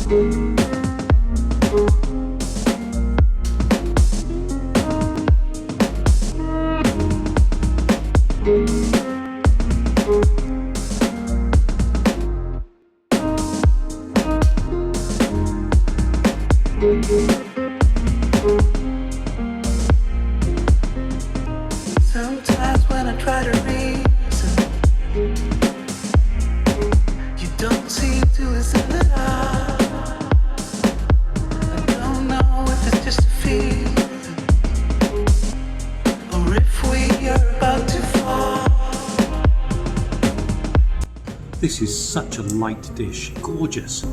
Sometimes when I try to reason, you don't seem to listen at all. I don't know if it's just a feeling, or if we are about to fall. This is such a light dish, gorgeous.